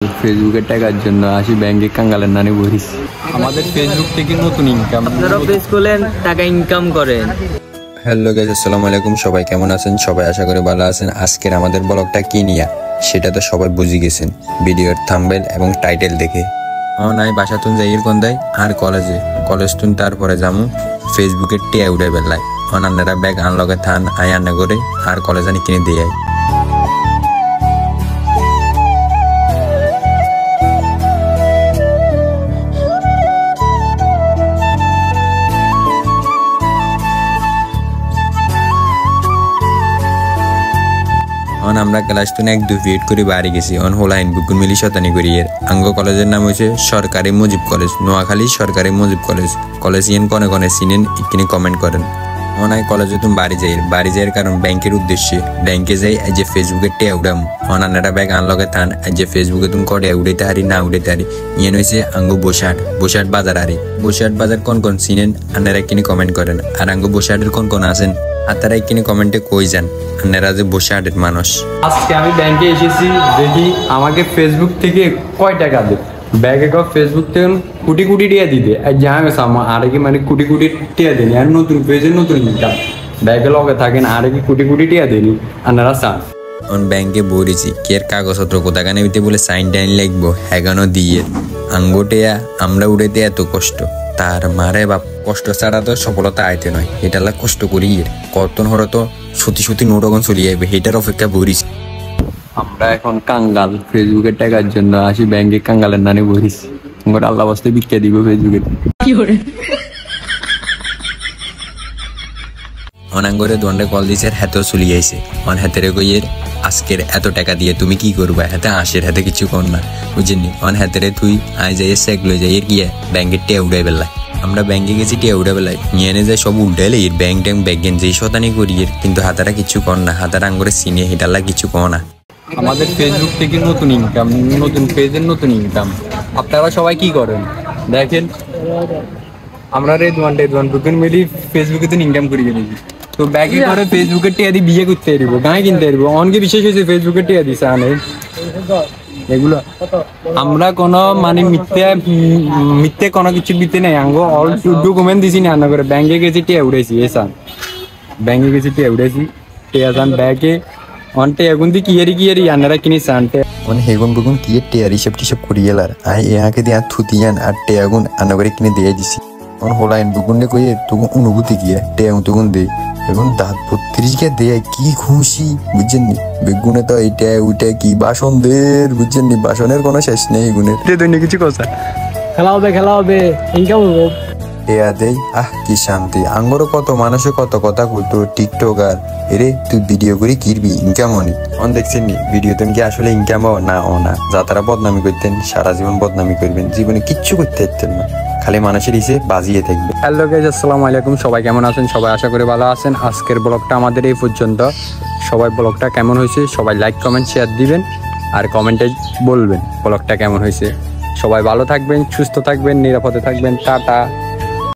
ফেসবুকের টাকার জন্য আসি ব্যাংকে কাঙ্গালের নানি বলিস। আমাদের ফেসবুক থেকে নতুন ইনকাম, আপনারা পেজ খোলেন, টাকা ইনকাম করেন। হ্যালো গাইস, আসসালামু আলাইকুম। সবাই কেমন আছেন? সবাই আশা করি ভালো আছেন। আজকের আমাদের ব্লগটা কি নিয়ে সেটা তো সবাই বুঝে গেছেন ভিডিওর থাম্বনেল এবং টাইটেল দেখে। নাই বাসাতুন যাই কোন দেয় আর কলেজ তুন তারপরে যামু ফেসবুকের টিয়া উড়ে বেলায় অনান্নারা ব্যাগ আনলগে থান আয় আন্না করে আর কলেজ আনি কিনে দিয়ে আয়। আমরা ক্লাস তুন 1-2 ফিট করে বাড়ি গেছি অন হোলাইন বুকুন মিলি শতানি করি। এর আঙ্গ কলেজের নাম হয়েছে সরকারি মুজিব কলেজ, নোয়াখালী সরকারি মুজিব কলেজ ইয়েন কনে কনে চিনেন ইকিনি কমেন্ট করেন। অনাই কলেজে তুমি বাড়ি যাই কারণ ব্যাংকের উদ্দেশ্যে ব্যাংকে যাই আজ যে ফেসবুকে টিয়া উড়াম অনান্নারা ব্যাগ আনলগে থান আজ যে ফেসবুকে তুমি কটিয়া উড়াইতে হারি না উড়াইতে হারি ইয়েন হয়েছে আঙ্গু বসাট বাজার হারি। বসাট বাজার কোন চিনেন আন্নারা কিনি কমেন্ট করেন আর আঙ্গু বসাটের কোন আছেন আর তারা কিনি কমেন্টে কই যান আন্নারা যে বসাটের মানুষ। আজকে আমি ব্যাংকে এসেছি, দেখি আমাকে ফেসবুক থেকে কয় টাকা দেয়। ব্যাগে ফেসবুক থেকে কোটি কোটি টিয়া দিতে আর যা গেছে আমার আরে কি মানে কোটি কোটি টিয়া দেনি আর নতুন পেজের নতুন ইনকাম ব্যাগে লগে থাকেন আরে কি কোটি কোটি টিয়া দেনি আপনারা চান। ব্যাংকে বলেছি কের কাগজপত্র কোথাকানে হইতে বলে সাইন টাইন লাগবো হেগানো দিয়ে আঙ্গোটেয়া আমরা উড়াইতে এত কষ্ট তার মারে বাপ কষ্ট ছাড়া তো সফলতা আইতে নয়। এটা কষ্ট করি কতন হরে তো সত্যি নোটগন চলে যাবে এটার অপেক্ষা বলিস। আমরা এখন কাঙ্গাল, ফেসবুকের টাকার জন্য আসি ব্যাংকে কাঙ্গালের নানি বলিস। আল্লাহ বাস্তে বিক্রিয়া দিব ফেসবুকে। অনাঙ্গরে দণ্ডে কল দিছে হাতেও চলি আইছে অন হাতেরে কইয়ের আজকের এত টাকা দিয়ে তুমি কি করবা হাতে আসের হাতে কিছু কর না বুঝেননি অন হাতেরে তুই আয় যাই সেক লই যাই গিয়ে ব্যাংকের টিয়া উড়াই বেলায়। আমরা ব্যাংকে গেছি টিয়া উড়া বেলায় নিয়ে এনে যায় সব উল্টাইলে এর ব্যাংক ব্যাগেন যেই শতানি করি এর কিন্তু হাতারা কিছু কর না হাতারা আঙ্গরে সিনিয়ে হিটাল্লা কিছু কর না। আমাদের ফেসবুক থেকে নতুন ইনকাম, নতুন পেজের নতুন ইনকাম। আপনারা সবাই কি করেন দেখেন, আমরা রেদওয়ান বুকুন মিলি ফেসবুকে তো ইনকাম করি গেছি তো ব্যাগে করে ফেসবুকের টিয়া দিয়ে বিয়ে করতে পারবো গায়ে কিনতে পারবো অনকে বিশেষ হয়েছে ফেসবুকের টিয়া দিছে আনে এগুলো। আমরা কোনো মানে মিথ্যে কোনো কিছু দিতে নাই আঙ্গ অল ডকুমেন্ট দিছি না করে ব্যাংকে গেছি টিয়া উড়াইছি এসান ব্যাংকে গেছি টিয়া উড়াইছি টিয়া সান ব্যাগে অনটে এখন দি কিয়ারি আনারা কিনি সানটে অন হেগুন বুগুন কি টিয়ার হিসাব করিয়েলার আই এহাকে দিয়া থুতিয়ান আর টিয়াগুন আনগরে কিনে দিয়ে দিছি অন হোলাইন বুগুনে কইয়ে তুগুন অনুভূতি গিয়া টিয়া তুগুন দে এবং দাঁত 32 কে দেয় কি খুশি বুঝছেননি। বেগুনে তো এইটা ওইটা কি বাসন দের বুঝছেননি, বাসনের কোনো শেষ নেই গুণের কিছু কথা খেলা হবে ইনকাম হবে টিয়া দেই কি শান্তি। আঙ্গরও কত মানুষে কত কথা কইতো টিকটক আর এরে তুই ভিডিও করে কিরবি ইনকাম হনি অন দেখছেন নি ভিডিওতে কি আসলে ইনকাম না যা তারা বদনামি করতেন সারা জীবন বদনামি করবেন, জীবনে কিচ্ছু করতে পারতেন না, খালি মানুষের ইসে বাজিয়ে থাকবে। হ্যালো গাইস, আসসালামু আলাইকুম। সবাই কেমন আছেন? সবাই আশা করি ভালো আছেন। আজকের ব্লগটা আমাদের এই পর্যন্ত। সবাই ব্লগটা কেমন হয়েছে সবাই লাইক কমেন্ট শেয়ার দিবেন আর কমেন্টে বলবেন ব্লগটা কেমন হয়েছে। সবাই ভালো থাকবেন, সুস্থ থাকবেন, নিরাপদে থাকবেন। টাটা।